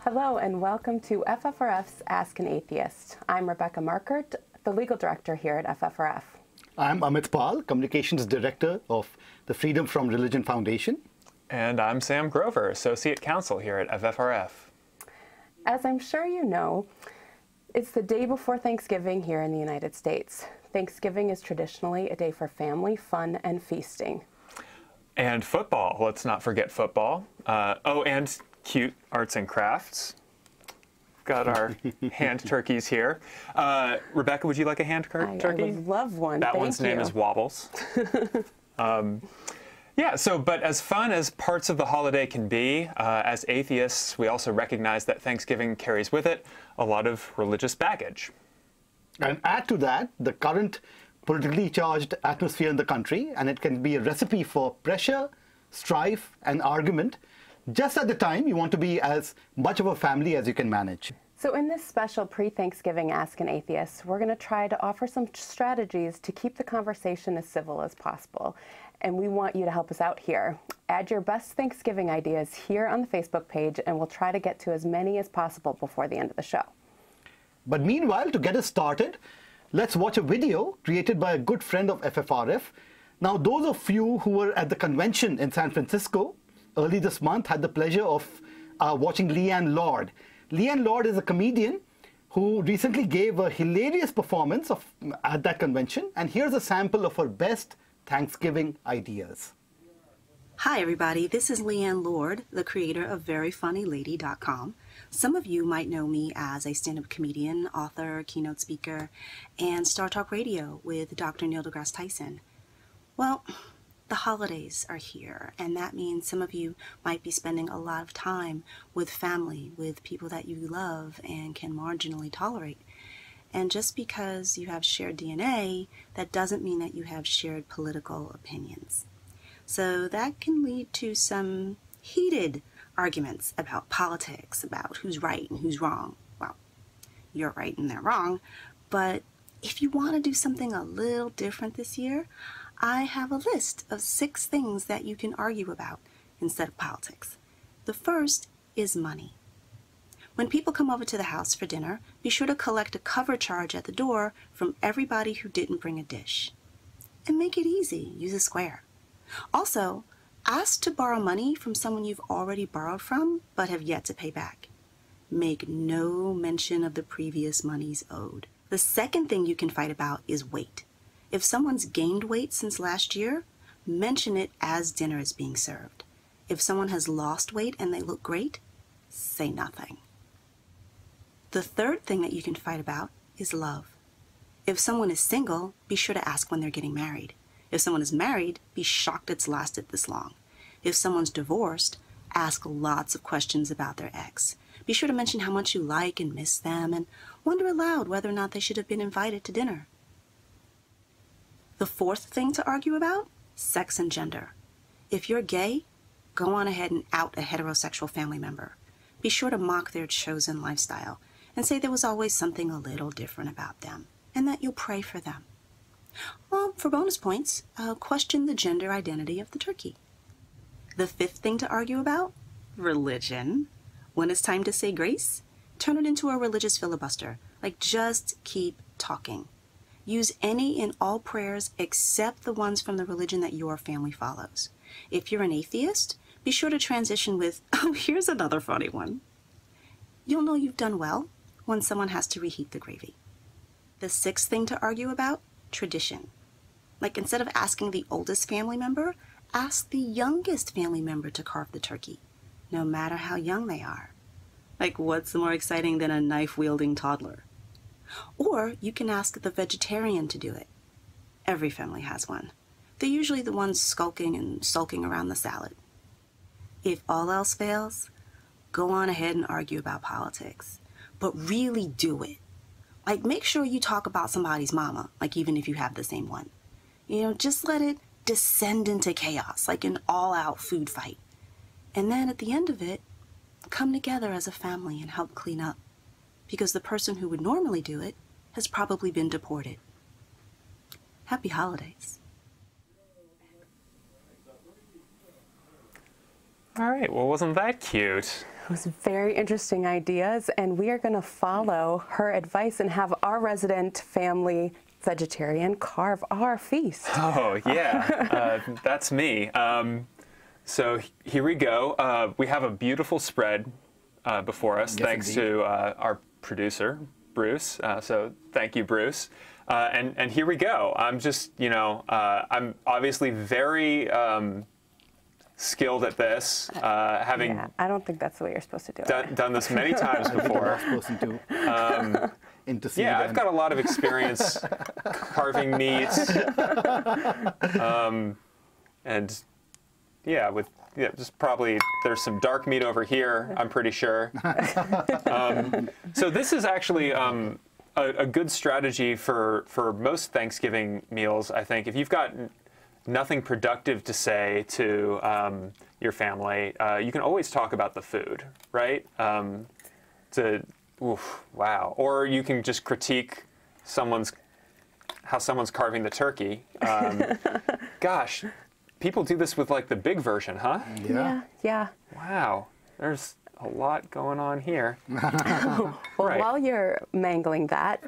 Hello and welcome to FFRF's Ask an Atheist. I'm Rebecca Markert, the legal director here at FFRF. I'm Amit Pal, Communications Director of the Freedom from Religion Foundation. And I'm Sam Grover, Associate Counsel here at FFRF. As I'm sure you know, it's the day before Thanksgiving here in the United States. Thanksgiving is traditionally a day for family, fun, and feasting. And football. Let's not forget football. And cute arts and crafts. Got our hand turkeys here. Rebecca, would you like a hand turkey? I would love one. That Thank one's you. name is Wobbles. But as fun as parts of the holiday can be, as atheists, we also recognize that Thanksgiving carries with it a lot of religious baggage. And add to that the current politically charged atmosphere in the country, and it can be a recipe for pressure, strife, and argument, just at the time you want to be as much of a family as you can manage. So in this special pre-Thanksgiving Ask an Atheist, we're going to try to offer some strategies to keep the conversation as civil as possible. And we want you to help us out here. Add your best Thanksgiving ideas here on the Facebook page, and we'll try to get to as many as possible before the end of the show. But meanwhile, to get us started, let's watch a video created by a good friend of FFRF. Now, those of you who were at the convention in San Francisco early this month had the pleasure of watching Leanne Lord. Leanne Lord is a comedian who recently gave a hilarious performance at that convention, and here's a sample of her best Thanksgiving ideas. Hi everybody, this is Leanne Lord, the creator of VeryFunnyLady.com. Some of you might know me as a stand-up comedian, author, keynote speaker, and Star Talk Radio with Dr. Neil deGrasse Tyson. Well, the holidays are here, and that means some of you might be spending a lot of time with family, with people that you love and can marginally tolerate. And just because you have shared DNA, that doesn't mean that you have shared political opinions. So that can lead to some heated arguments about politics, about who's right and who's wrong. Well, you're right and they're wrong, but if you want to do something a little different this year, I have a list of 6 things that you can argue about instead of politics. The first is money. When people come over to the house for dinner, be sure to collect a cover charge at the door from everybody who didn't bring a dish. And make it easy. Use a square. Also, ask to borrow money from someone you've already borrowed from but have yet to pay back. Make no mention of the previous monies owed. The second thing you can fight about is weight. If someone's gained weight since last year, mention it as dinner is being served. If someone has lost weight and they look great, say nothing. The third thing that you can fight about is love. If someone is single, be sure to ask when they're getting married. If someone is married, be shocked it's lasted this long. If someone's divorced, ask lots of questions about their ex. Be sure to mention how much you like and miss them, and wonder aloud whether or not they should have been invited to dinner. The fourth thing to argue about? Sex and gender. If you're gay, go on ahead and out a heterosexual family member. Be sure to mock their chosen lifestyle and say there was always something a little different about them, and that you'll pray for them. Well, for bonus points, question the gender identity of the turkey. The fifth thing to argue about? Religion. When it's time to say grace, turn it into a religious filibuster. Like, just keep talking. Use any and all prayers except the ones from the religion that your family follows. If you're an atheist, be sure to transition with, oh, here's another funny one. You'll know you've done well when someone has to reheat the gravy. The sixth thing to argue about? Tradition. Like, instead of asking the oldest family member, ask the youngest family member to carve the turkey, no matter how young they are. Like, what's more exciting than a knife-wielding toddler? Or you can ask the vegetarian to do it. Every family has one. They're usually the ones skulking and sulking around the salad. If all else fails, go on ahead and argue about politics, but really do it. Like, make sure you talk about somebody's mama, like, even if you have the same one. You know, just let it descend into chaos, like an all-out food fight. And then at the end of it, come together as a family and help clean up. Because the person who would normally do it has probably been deported. Happy holidays. All right, well, wasn't that cute? Those very interesting ideas, and we are going to follow her advice and have our resident family vegetarian carve our feast. Oh, yeah, that's me. So here we go. We have a beautiful spread before us, Yes, thanks indeed. to our producer, Bruce. So thank you, Bruce. And here we go. I'm just, I'm obviously very skilled at this, having Yeah, I don't think that's the way you're supposed to do it. done this many times before. Last person to intercede. Yeah, I've and- got a lot of experience carving meats, and yeah, just probably there's some dark meat over here. I'm pretty sure. So this is actually a good strategy for most Thanksgiving meals. I think if you've got nothing productive to say to your family, you can always talk about the food, right? Wow. Or you can just critique how someone's carving the turkey. Gosh, people do this with like the big version, huh? Yeah. Yeah. Wow. There's a lot going on here. Well, Right. while you're mangling that,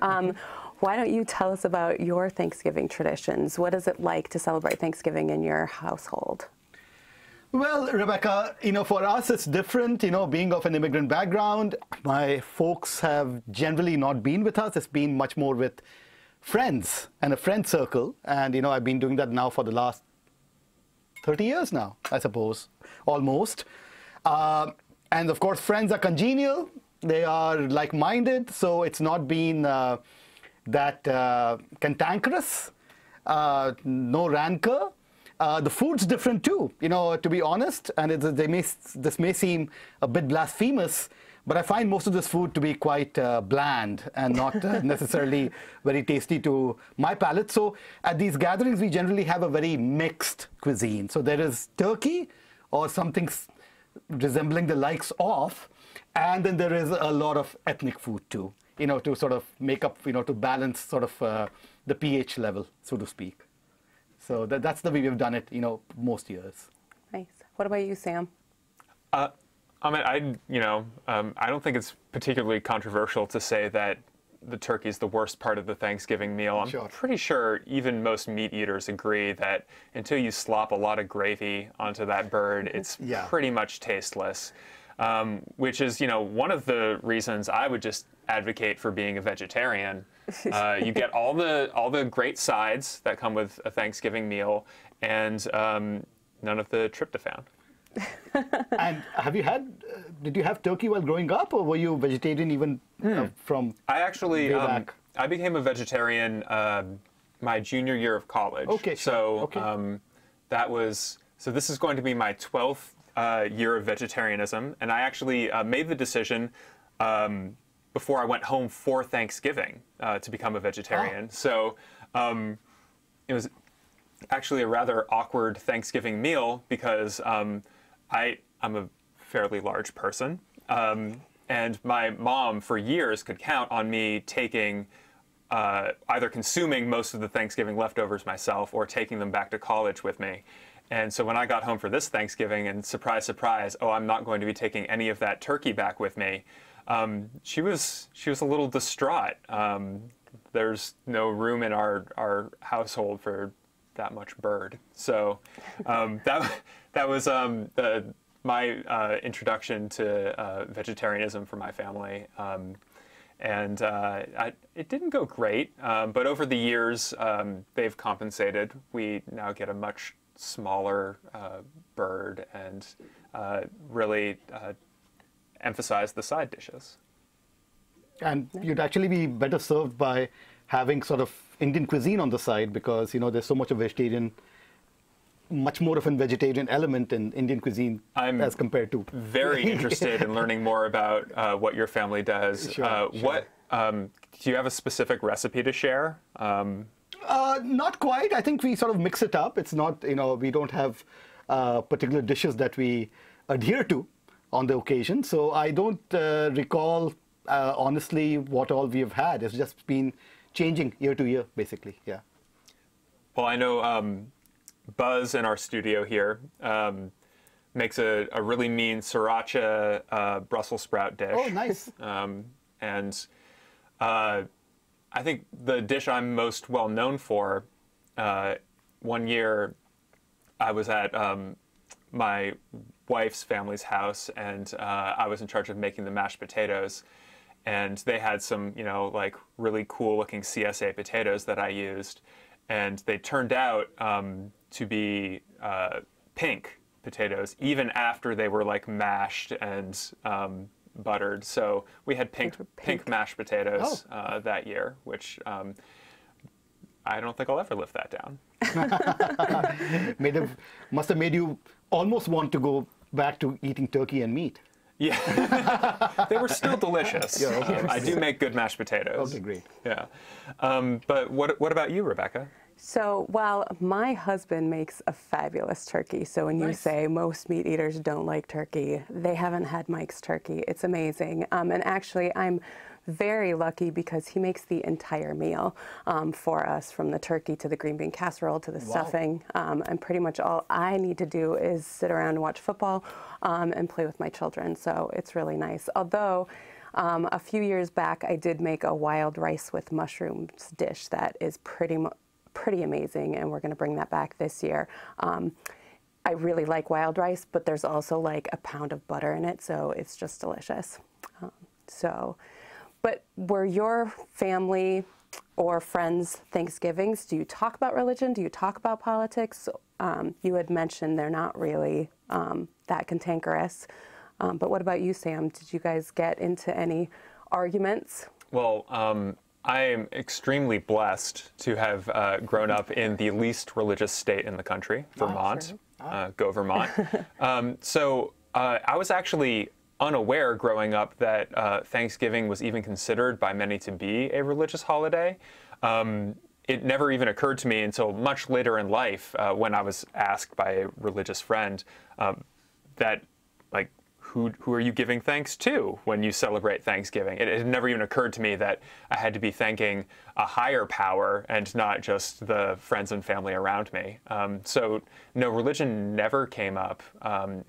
why don't you tell us about your Thanksgiving traditions? What is it like to celebrate Thanksgiving in your household? Well, Rebecca, for us it's different, being of an immigrant background. My folks have generally not been with us. It's been much more with friends and a friend circle. And, I've been doing that now for the last 30 years now, I suppose, almost. And of course, friends are congenial. They are like-minded. So it's not been that cantankerous, no rancor. The food's different too, to be honest, and this may seem a bit blasphemous, but I find most of this food to be quite bland and not necessarily very tasty to my palate. So at these gatherings, we generally have a very mixed cuisine. So there is turkey or something resembling the likes of, and then there is a lot of ethnic food too, to sort of make up, to balance sort of the pH level, so to speak. So that's the way we've done it, most years. Nice. What about you, Sam? I don't think it's particularly controversial to say that the turkey is the worst part of the Thanksgiving meal. I'm Sure. pretty sure even most meat eaters agree that until you slop a lot of gravy onto that bird, it's Yeah. pretty much tasteless. Which is, one of the reasons I would just advocate for being a vegetarian. You get all the great sides that come with a Thanksgiving meal, and none of the tryptophan. And did you have turkey while growing up, or were you vegetarian even from I actually, way back? I became a vegetarian my junior year of college. Okay, sure. So Okay. so this is going to be my 12th year of vegetarianism, and I actually made the decision before I went home for Thanksgiving to become a vegetarian. Oh. So it was actually a rather awkward Thanksgiving meal because I'm a fairly large person, and my mom for years could count on me taking either consuming most of the Thanksgiving leftovers myself or taking them back to college with me. And so when I got home for this Thanksgiving, and surprise, surprise, I'm not going to be taking any of that turkey back with me, she was a little distraught. There's no room in our household for that much bird. So that was my introduction to vegetarianism for my family. And it didn't go great, but over the years, they've compensated. We now get a much smaller bird and really emphasize the side dishes. And you'd actually be better served by having sort of Indian cuisine on the side, because there's so much of much more of a vegetarian element in Indian cuisine as compared to. Very interested in learning more about what your family does. Sure. What do you have a specific recipe to share? Not quite. I think we sort of mix it up. It's not, we don't have particular dishes that we adhere to on the occasion. So I don't recall, honestly, what all we have had. It's just been changing year to year, basically. Yeah. Well, I know Buzz in our studio here makes a really mean sriracha Brussels sprout dish. Oh, nice. And I think the dish I'm most well known for, one year I was at my wife's family's house, and I was in charge of making the mashed potatoes. And they had some, you know, like really cool looking CSA potatoes that I used. And they turned out to be pink potatoes, even after they were like mashed and buttered. So we had pink mashed potatoes that year, which I don't think I'll ever live that down. Must have made you almost want to go back to eating turkey and meat. Yeah, they were still delicious. Yeah, okay. I do make good mashed potatoes. Okay, great. Yeah, but what about you, Rebecca? So, while my husband makes a fabulous turkey, so when you say most meat eaters don't like turkey, they haven't had Mike's turkey. It's amazing. And actually, I'm very lucky because he makes the entire meal for us, from the turkey to the green bean casserole to the stuffing. And pretty much all I need to do is sit around and watch football and play with my children. So it's really nice. Although a few years back, I did make a wild rice with mushrooms dish that is pretty amazing, and we're going to bring that back this year. I really like wild rice, but there's also like a pound of butter in it, so it's just delicious. But were your family or friends' Thanksgivings, do you talk about religion? Do you talk about politics? You had mentioned they're not really that cantankerous. But what about you, Sam? Did you guys get into any arguments? Well, I am extremely blessed to have grown up in the least religious state in the country, Vermont. Go Vermont. So I was actually unaware growing up that Thanksgiving was even considered by many to be a religious holiday. It never even occurred to me until much later in life when I was asked by a religious friend that, like, who are you giving thanks to when you celebrate Thanksgiving? It had never even occurred to me that I had to be thanking a higher power and not just the friends and family around me. So no, religion never came up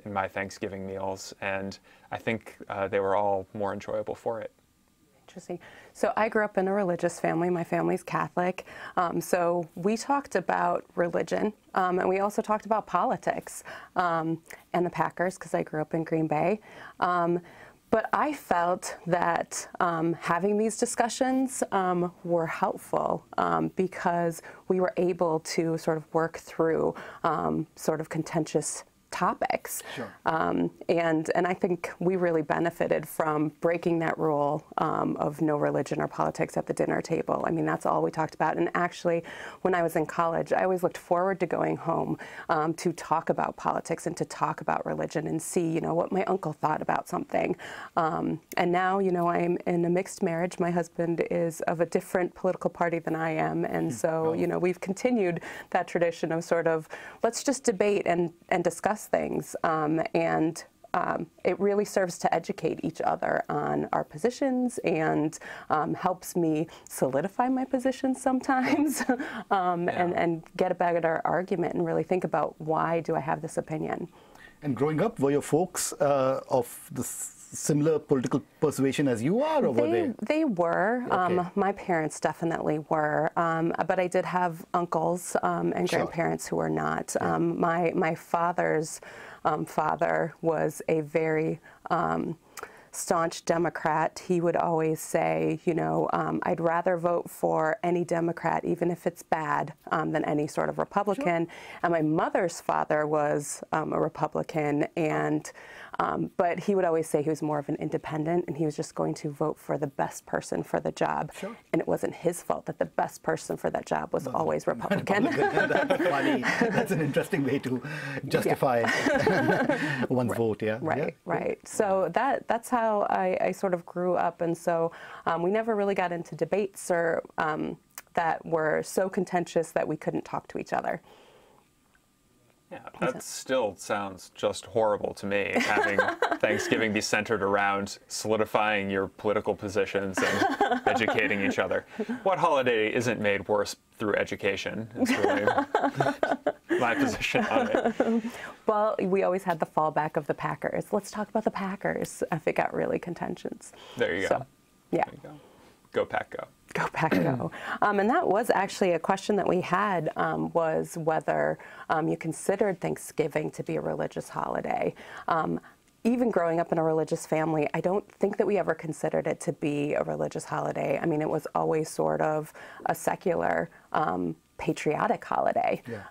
in my Thanksgiving meals, and I think they were all more enjoyable for it. Interesting. So I grew up in a religious family. My family's Catholic. So we talked about religion, and we also talked about politics and the Packers, because I grew up in Green Bay. But I felt that having these discussions were helpful because we were able to sort of work through sort of contentious topics. Sure. And I think we really benefited from breaking that rule of no religion or politics at the dinner table. I mean, that's all we talked about. And actually, when I was in college, I always looked forward to going home to talk about politics and to talk about religion and see, you know, what my uncle thought about something. And now, you know, I'm in a mixed marriage. My husband is of a different political party than I am. And so, you know, we've continued that tradition of sort of, let's just debate and discuss things, and it really serves to educate each other on our positions, and helps me solidify my positions sometimes, and get a better argument and really think about, why do I have this opinion? And growing up, were your folks of the similar political persuasion as you are, or were they? They were. Okay. My parents definitely were, but I did have uncles and grandparents who were not. My father's father was a very staunch Democrat. He would always say, you know, I'd rather vote for any Democrat, even if it's bad, than any sort of Republican. Sure. And my mother's father was a Republican, and but he would always say he was more of an independent, and he was just going to vote for the best person for the job. Sure. And it wasn't his fault that the best person for that job was always Republican. That's funny. That's an interesting way to justify one's vote. Yeah. Right. Right. So that's how I sort of grew up, and so we never really got into debates or that were so contentious that we couldn't talk to each other. Yeah, that still sounds just horrible to me, having Thanksgiving be centered around solidifying your political positions and educating each other. What holiday isn't made worse through education? It's really... my position on it. Well, we always had the fallback of the Packers. Let's talk about the Packers if it got really contentious. There you go. So, yeah. There you go. Go Pack, go. Go Pack, go. And that was actually a question that we had, was whether you considered Thanksgiving to be a religious holiday. Even growing up in a religious family, I don't think that we ever considered it to be a religious holiday. I mean, it was always sort of a secular, patriotic holiday. Yeah.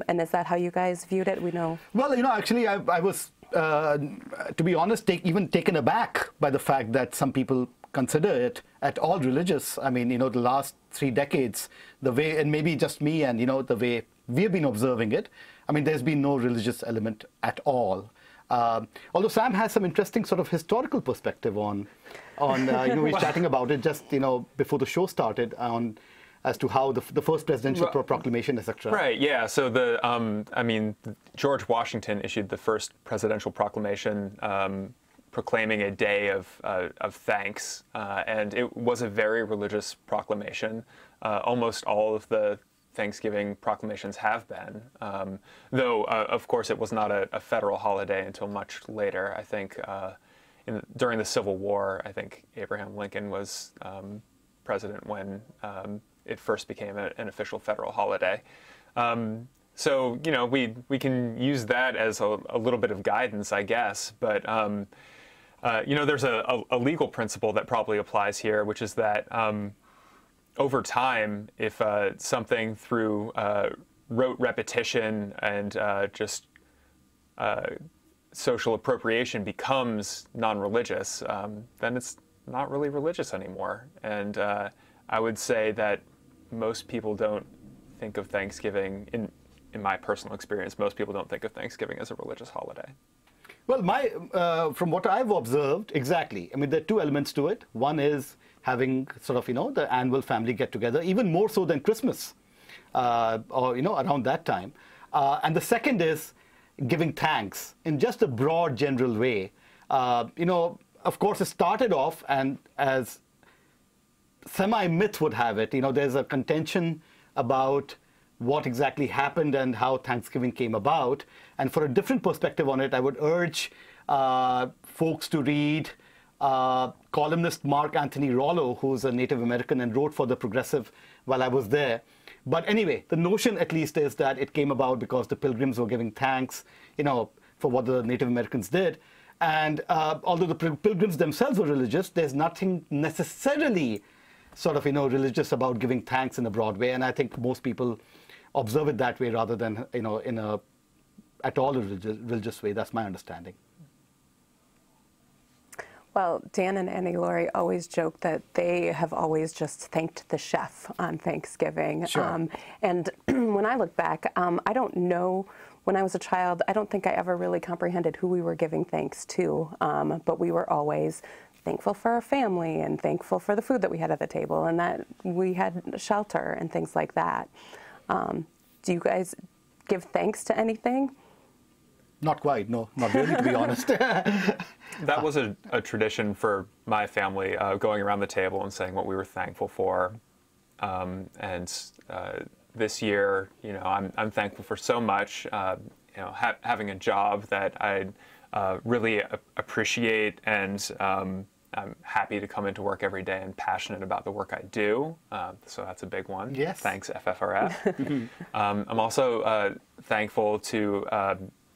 And is that how you guys viewed it? We know. Well, actually, I was, to be honest, even taken aback by the fact that some people consider it at all religious. I mean, the last 3 decades, the way, and maybe just me and, the way we've been observing it, I mean, there's been no religious element at all. Although Sam has some interesting sort of historical perspective on we were chatting about it just, before the show started as to how the first presidential proclamation, etc. Right, yeah. So George Washington issued the first presidential proclamation proclaiming a day of thanks, and it was a very religious proclamation. Almost all of the Thanksgiving proclamations have been, though of course it was not a federal holiday until much later. I think during the Civil War, I think Abraham Lincoln was president when it first became an official federal holiday. So we can use that as a little bit of guidance, I guess, but there's a legal principle that probably applies here, which is that over time, if something through rote repetition and just social appropriation becomes non-religious, then it's not really religious anymore. And I would say that most people don't think of Thanksgiving, in my personal experience, most people don't think of Thanksgiving as a religious holiday. Well, from what I've observed, exactly. I mean, there are 2 elements to it. One is having sort of, the annual family get-together, even more so than Christmas, or, around that time. And the second is giving thanks in just a broad, general way. Of course, it started off, and as semi-myth would have it, there's a contention about what exactly happened and how Thanksgiving came about. And for a different perspective on it, I would urge folks to read columnist Mark Anthony Rollo, who's a Native American and wrote for The Progressive while I was there. But anyway, the notion at least is that it came about because the Pilgrims were giving thanks, for what the Native Americans did. And although the Pilgrims themselves were religious, there's nothing necessarily sort of, religious about giving thanks in a broad way. And I think most people observe it that way rather than, in a at all a religious way. That's my understanding. Well, Dan and Annie Laurie always joke that they have always just thanked the chef on Thanksgiving. Sure. And when I look back, I don't know, when I was a child, I don't think I ever really comprehended who we were giving thanks to, but we were always thankful for our family and thankful for the food that we had at the table and that we had shelter and things like that. Do you guys give thanks to anything? Not quite, no, not really, to be honest. That was a tradition for my family, going around the table and saying what we were thankful for. And this year, I'm thankful for so much. Having a job that I really appreciate, and I'm happy to come into work every day and passionate about the work I do. So that's a big one. Yes. Thanks, FFRF. I'm also thankful to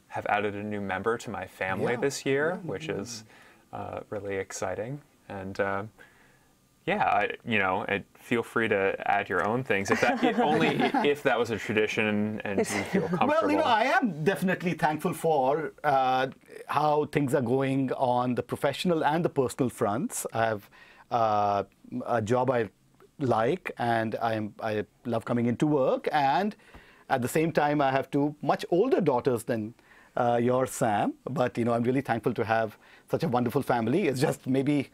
have added a new member to my family this year, which is really exciting. And feel free to add your own things only if that was a tradition and you feel comfortable. Well, I am definitely thankful for how things are going on the professional and the personal fronts. I have a job I like, and I love coming into work, and at the same time I have 2 much older daughters than yours, Sam. But I'm really thankful to have such a wonderful family. It's just maybe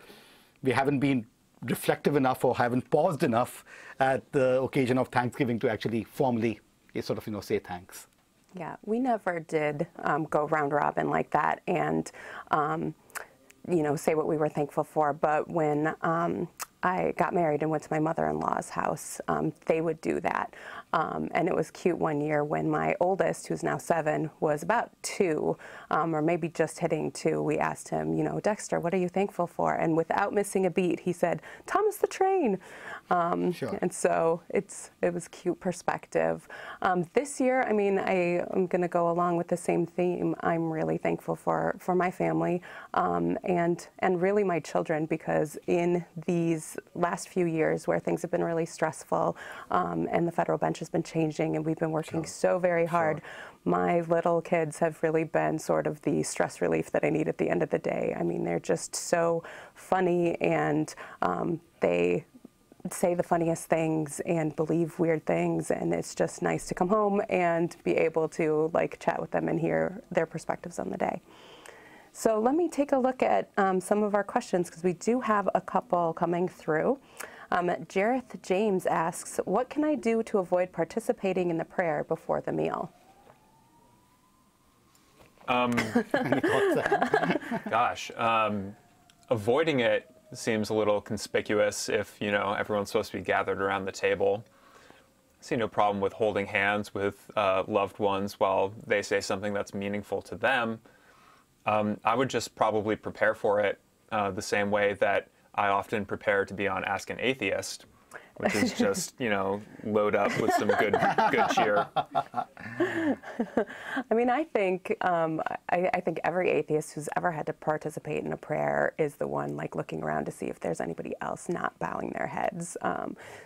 we haven't been reflective enough or haven't paused enough at the occasion of Thanksgiving to actually formally sort of say thanks. Yeah, we never did go round robin like that and say what we were thankful for. But when I got married and went to my mother-in-law's house, they would do that. And it was cute one year when my oldest, who's now 7, was about 2, or maybe just hitting 2. We asked him, you know, Dexter, what are you thankful for? And without missing a beat, he said, Thomas the Train. Sure. And so it was cute perspective. This year, I mean, I am going to go along with the same theme. I'm really thankful for my family, and really my children, because in these last few years where things have been really stressful, and the federal bench has been changing and we've been working so very hard, my little kids have really been sort of the stress relief that I need at the end of the day. I mean, they're just so funny, and they say the funniest things and believe weird things, and it's just nice to come home and be able to like chat with them and hear their perspectives on the day. So let me take a look at some of our questions, because we do have a couple coming through. Jareth James asks, what can I do to avoid participating in the prayer before the meal? Gosh, avoiding it seems a little conspicuous if, you know, everyone's supposed to be gathered around the table. I see no problem with holding hands with loved ones while they say something that's meaningful to them. I would just probably prepare for it the same way that I often prepare to be on Ask an Atheist, which is just, you know, load up with some good cheer. I mean, I think every atheist who's ever had to participate in a prayer is the one like looking around to see if there's anybody else not bowing their heads.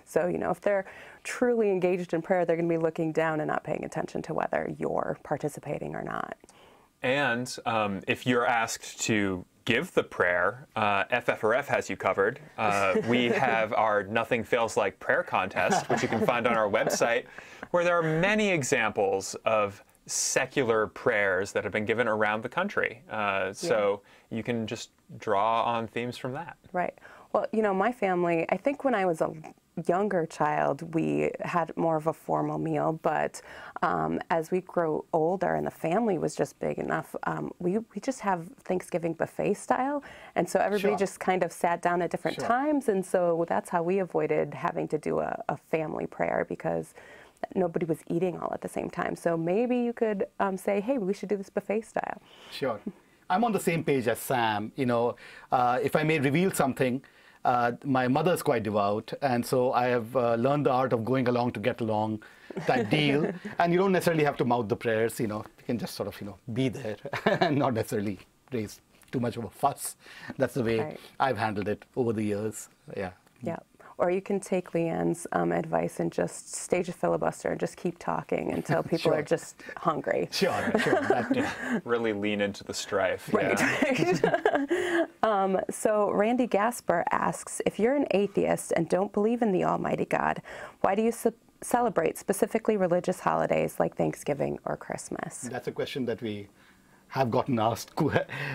So, you know, if they're truly engaged in prayer, they're going to be looking down and not paying attention to whether you're participating or not. And if you're asked to give the prayer, FFRF has you covered. We have our Nothing Fails Like Prayer contest, which you can find on our website, where there are many examples of secular prayers that have been given around the country. So you can just draw on themes from that. Right. Well, you know, my family, I think when I was a younger child, we had more of a formal meal, but as we grow older and the family was just big enough, we just have Thanksgiving buffet style, and so everybody just kind of sat down at different times, and so that's how we avoided having to do a family prayer, because nobody was eating all at the same time. So maybe you could say, hey, we should do this buffet style. Sure. I'm on the same page as Sam. You know, if I may reveal something, my mother's quite devout, and so I have learned the art of going along to get along type deal. And you don't necessarily have to mouth the prayers, you know, you can just sort of, you know, be there and not necessarily raise too much of a fuss. That's the way I've handled it over the years. Yeah. Yeah. Or you can take Leanne's advice and just stage a filibuster and just keep talking until people are just hungry. Sure. That, really lean into the strife. Right. Yeah. So Randy Gasper asks, if you're an atheist and don't believe in the Almighty God, why do you celebrate specifically religious holidays like Thanksgiving or Christmas? That's a question that we have gotten asked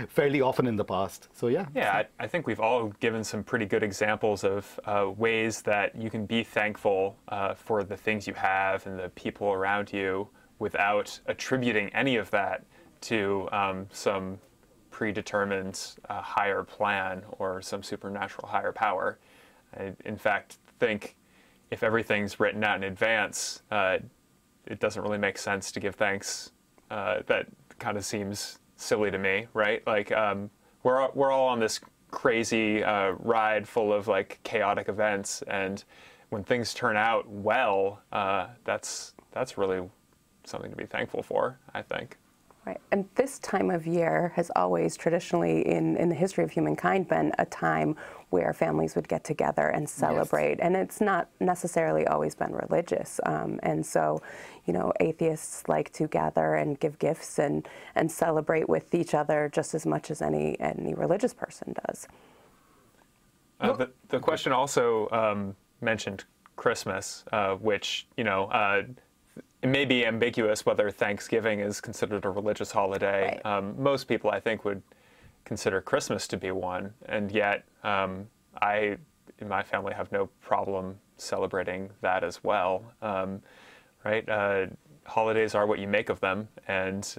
fairly often in the past. So yeah. Yeah, I think we've all given some pretty good examples of ways that you can be thankful for the things you have and the people around you without attributing any of that to some predetermined higher plan or some supernatural higher power. I, in fact, think if everything's written out in advance, it doesn't really make sense to give thanks. That kind of seems silly to me, right? Like we're all on this crazy ride full of like chaotic events, and when things turn out well, that's really something to be thankful for, I think. Right. And this time of year has always traditionally in the history of humankind been a time where families would get together and celebrate. And it's not necessarily always been religious. And so, you know, atheists like to gather and give gifts and celebrate with each other just as much as any religious person does. The question also mentioned Christmas, which, you know, it may be ambiguous whether Thanksgiving is considered a religious holiday. Right. Most people, I think, would consider Christmas to be one, and yet I, in my family, have no problem celebrating that as well. Right? Holidays are what you make of them, and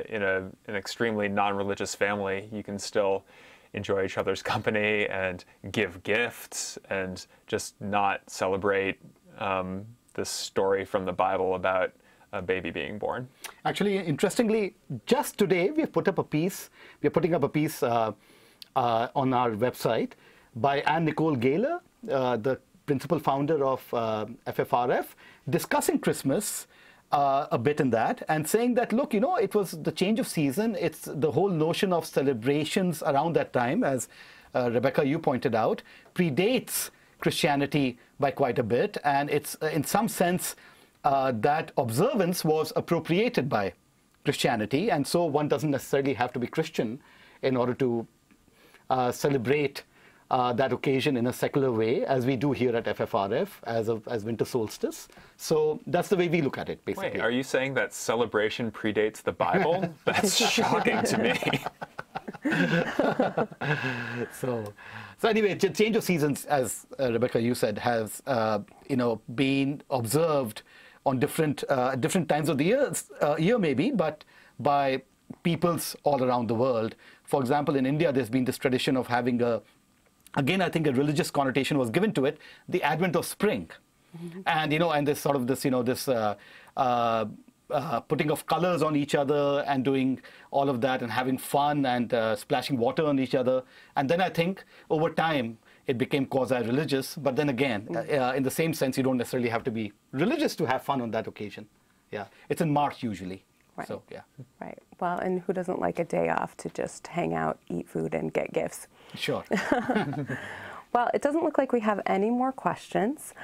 in an extremely non-religious family, you can still enjoy each other's company and give gifts and just not celebrate this story from the Bible about a baby being born. Actually, interestingly, just today we're putting up a piece on our website by Anne Nicole Gaylor, the principal founder of FFRF, discussing Christmas a bit in that and saying that, look, it was the change of season. It's the whole notion of celebrations around that time, as Rebecca, you pointed out, predates Christianity by quite a bit. And it's in some sense that observance was appropriated by Christianity. And so one doesn't necessarily have to be Christian in order to celebrate that occasion in a secular way, as we do here at FFRF as winter solstice. So that's the way we look at it, basically. Wait, are you saying that celebration predates the Bible? That's shocking to me. So anyway, change of seasons, as Rebecca, you said, has been observed on different times of the year maybe, but by peoples all around the world. For example, in India, there's been this tradition of having again, I think a religious connotation was given to it, the advent of spring. Mm-hmm. And this sort of putting of colors on each other and doing all of that and having fun and splashing water on each other. And then I think over time it became quasi-religious. But then again, in the same sense, you don't necessarily have to be religious to have fun on that occasion. Yeah, it's in March usually. Right. So, yeah. Right. Well, and who doesn't like a day off to just hang out, eat food, and get gifts? Sure. Well, it doesn't look like we have any more questions.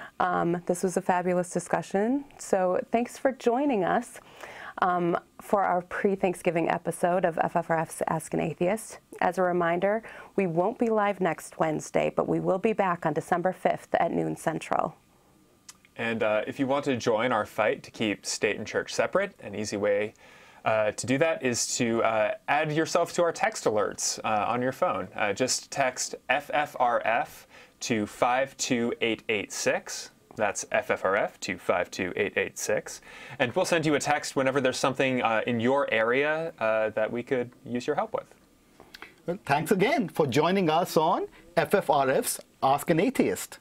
This was a fabulous discussion. So thanks for joining us for our pre-Thanksgiving episode of FFRF's Ask an Atheist. As a reminder, we won't be live next Wednesday, but we will be back on December 5th at noon Central. And if you want to join our fight to keep state and church separate, an easy way to do that is to add yourself to our text alerts on your phone. Just text FFRF to 52886. That's FFRF to 52886. And we'll send you a text whenever there's something in your area that we could use your help with. Well, thanks again for joining us on FFRF's Ask an Atheist.